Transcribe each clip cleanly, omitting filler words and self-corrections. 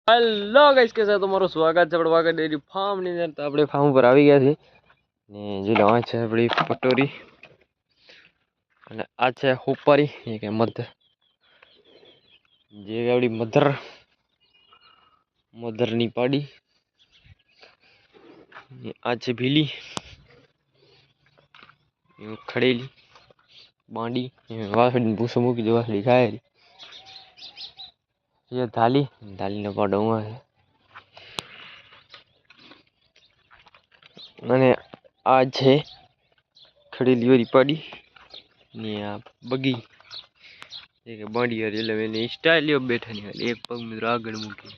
Hello guys कैसे है तुम्हारो स्वागत है बड़वागा डेरी फार्म ની અંદર। તો આપણે ફાર્મ પર આવી ગયા છે ને જે લાવા છે આપણી પટોરી અને આ છે હોપારી એ કે મધ જે આપણી મધરની પાડી આ છે ભીલી ખડેલી બાંડી વાસળી ભૂસો મૂકી દે વાસળી ખાય ये थाली थाली पाडो है અને આ છે ખડેલી વાળી પાડી ને આ બગી એક બાંડી વાળી એટલે એને સ્ટાઇલ બેઠા ની એક પગ મિત્રો આગળ મૂકી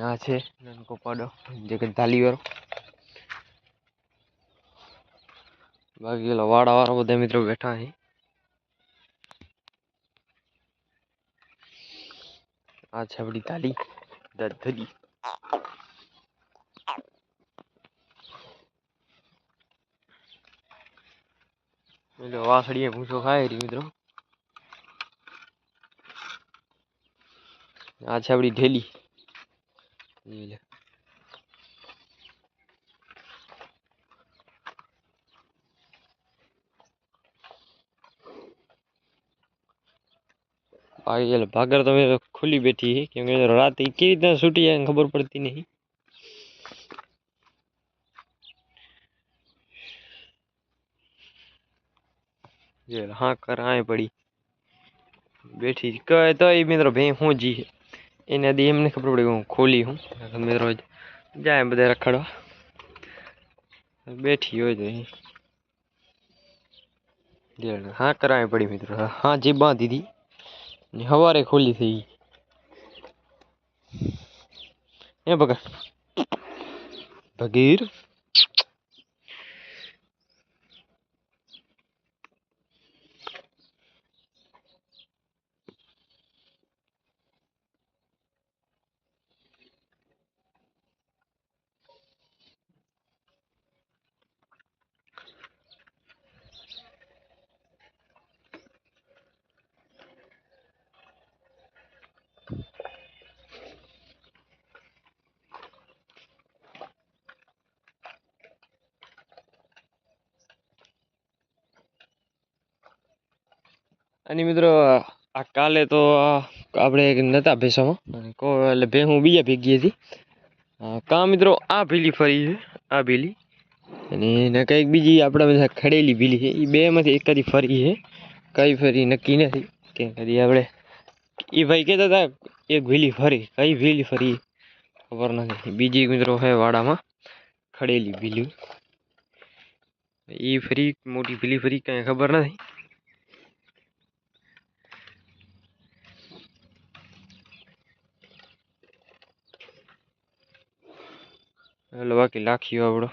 આ છે નાનકો પાડો જે કે થાલી વાળો બાકી ઓલા વાડા વાળા બધા મિત્રો બેઠા છે આ છે આપણી થાલી દધરી એટલે વાસળી ભૂસો ખાય રહી મિત્રો આ છે આપણી ઢેલી भागर तो मेरे खुली बैठी है क्योंकि रात की इतना छुट्टी है खबर पड़ती नहीं। ये हाँ कर आए पड़ी बैठी कहे तो ये मित्रों भे हूँ जी है इन्हें दी हमने खबर पड़ी हूँ खोली हूँ मित्रों जाए बधे रखड़वा बैठी हो हाँ कराए पड़ी मित्रों हाँ जी बांधी थी हवारे खोली थी ये भगीर અને મિત્રો આ કાલે તો આપણે નતા ભેસામાં કો એટલે ભેહું બીજા ભેગી હતી કા મિત્રો આ ભીલી ફરી છે આ ભીલી અને એને કંઈક બીજી આપણા બધા ખડેલી ભીલી છે એ બેમાંથી એક જ ફરી છે કઈ ફરી નક્કી નથી કે કદી આપણે એ ભાઈ કહેતા હતા એક ભીલી ફરી કઈ ભીલી ફરી ખબર નથી બીજી મિત્રો છે વાડામાં ખડેલી ભીલી એ ફરી મોટી ભીલી ફરી કઈ ખબર નથી बाकी लाखियो आपड़ो